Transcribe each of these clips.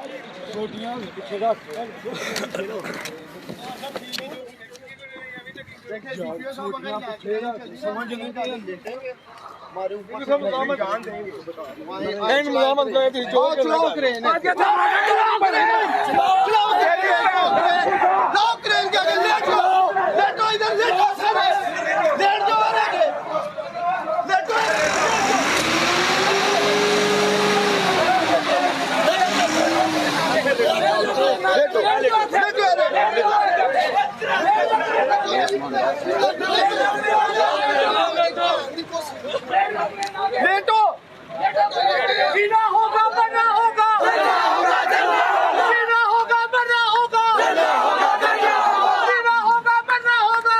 छोटियां पीछे रख समझ नहीं हमारे ऊपर सब जान देंगे जो चलाओ क्रेन चलाओ क्रेन के आगे लेटो इधर लेटो सारे लेट जाओ आगे लेटो लेटो जीना होगा मरना होगा जीना होगा मरना होगा जीना होगा मरना होगा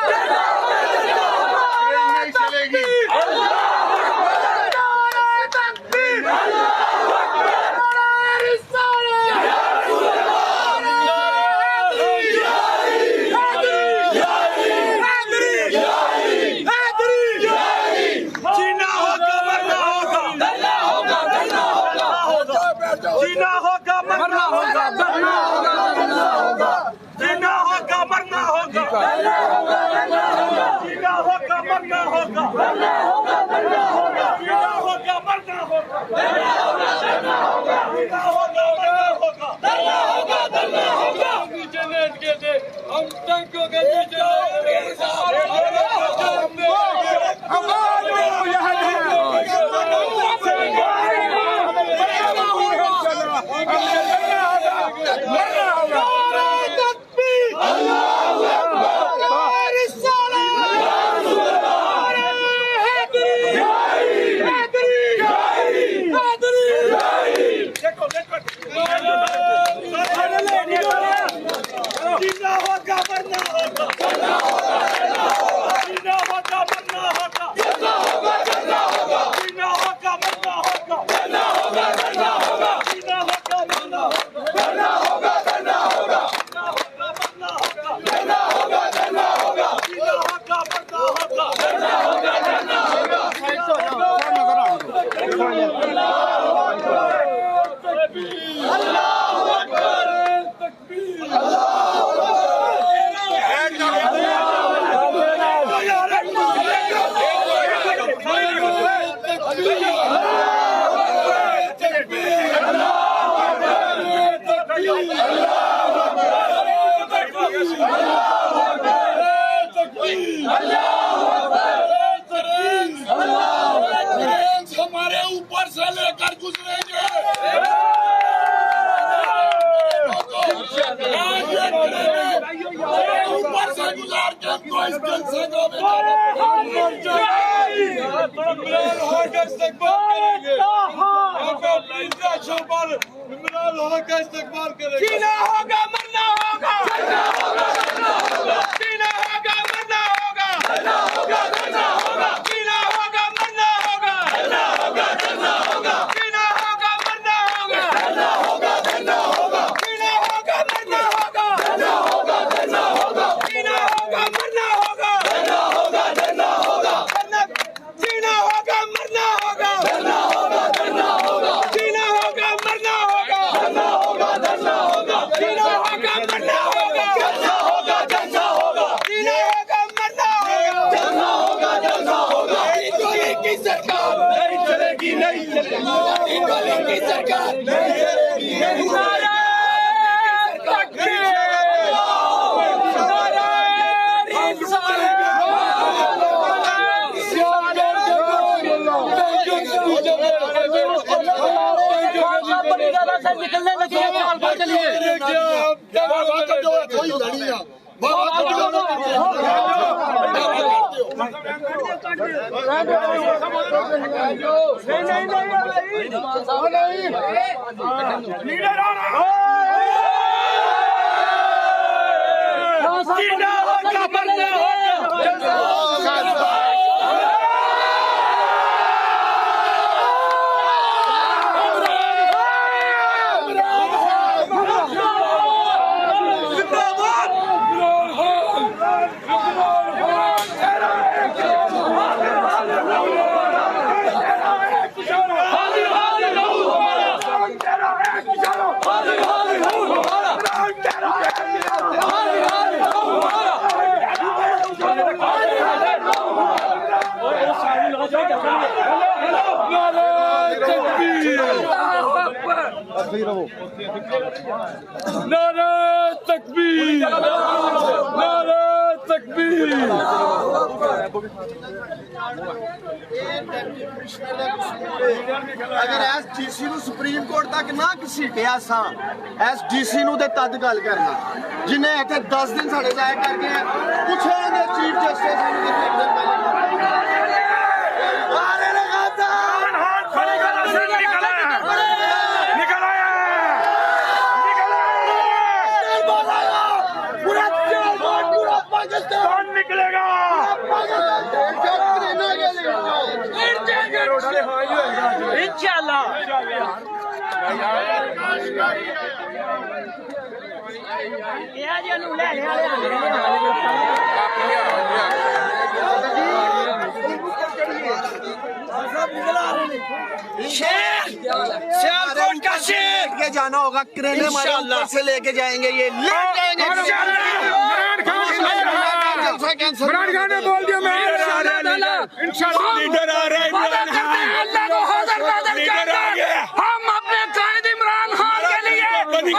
नहीं चलेगी जीना होगा मरना होगा जीना होगा मरना होगा जीना होगा मरना होगा जीना होगा मरना होगा नीचे लेट के दे हम टंकों के नीचे जीना होगा मरना होगा जीना होगा मरना होगा जीना होगा मरना होगा जीना होगा मरना होगा जीना होगा मरना होगा जीना होगा मरना होगा जीना होगा मरना होगा जीना होगा मरना होगा जीना होगा मरना होगा जीना होगा मरना होगा अल्लाहू अकबर तकबीर हमारे ऊपर से लेकर गुजरेंगे ऊपर से गुजार के कोई जलसे को इमरान होगा का इस्तेमाल करेंगे जीना होगा मरना होगा जीना होगा मरना होगा जीना होगा मरना होगा जीना होगा मरना होगा जीना होगा मरना होगा जीना होगा मरना होगा जीना होगा मरना होगा जीना होगा मरना होगा जीना होगा मरना होगा जीना होगा मरना होगा जीना होगा मरना होगा जीना होगा मरना होगा जीना होगा मरना होगा जीना होगा मरना होगा जीना होगा मरना होगा जीना होगा मरना होगा जलसा होगा जलसा होगा जीना होगा मरना होगा जलसा होगा जलसा होगा गोली की सरकार नहीं चलेगी नहीं चलेगी गोली की सरकार नहीं चलेगी नहीं चलेगी निकलने लगे चलिए नारे तकबीर, नारे तकबीर। अगर एसडीसी ਨੂੰ ਸੁਪਰੀਮ ਕੋਰਟ ਤੱਕ ਨਾ ਘਸੀਟਿਆ ਸਾਂ एसडीसी ਨੂੰ ਤੇ ਤਦ ਗੱਲ ਕਰਨਾ ਜਿਨੇ ਇੱਥੇ 10 ਦਿਨ ਸਾਡੇ ਜਾਇਆ ਕਰਕੇ ਪੁੱਛਾਂਗੇ ਚੀਫ ਜਸਟਿਸ ਨੂੰ ਕਿ ਆਰੇ ਲਗਾਤਾ खड़ी करो से निकल आया पूरा पाकिस्तान निकलेगा। इंशाल्लाह ये आज ਨੂੰ ਲੈ ਲਿਆ सियालकोट का शेर के जाना होगा क्रेने हमारे ऊपर से लेके जाएंगे ये ले जाएंगे इमरान खान ने बोल दिया मैं इंशाल्लाह लीडर आ रहे हैं। अल्लाह को हाजिर नाज़िर करते हैं। हम अपने कायद इमरान खान के लिए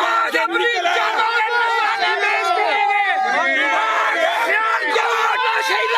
आज अपनी जानों में निशानी पेश करेंगे। सियालकोट का शहीद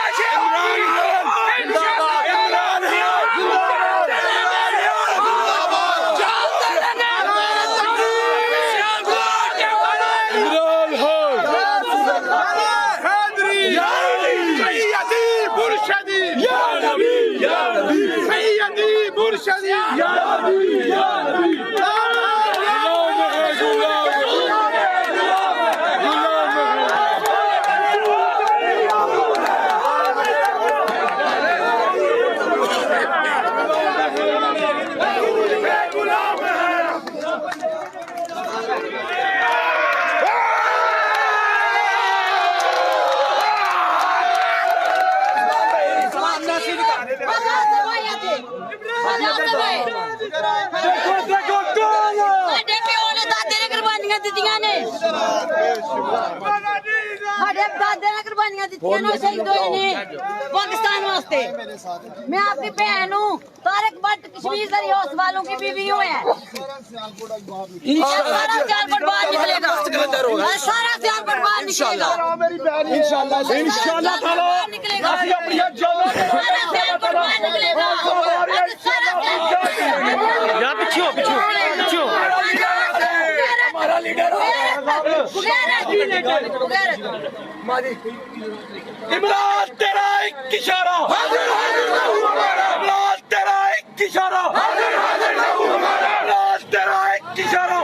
पाकिस्तान वास्ते मैं आपकी बहन हूँ तारक भट्ट कश्मीर हाउस वालों की बीवी हूँ। सारा सियालकोट बाहर निकलेगा, सारा सियालकोट बाहर निकलेगा इंशाल्लाह निकलेगा, सारा सियालकोट बाहर निकलेगा। हमारा लीडर इमरान तेरा एक इशारा, इमरान तेरा एक इशारा, इमरान तेरा एक इशारा।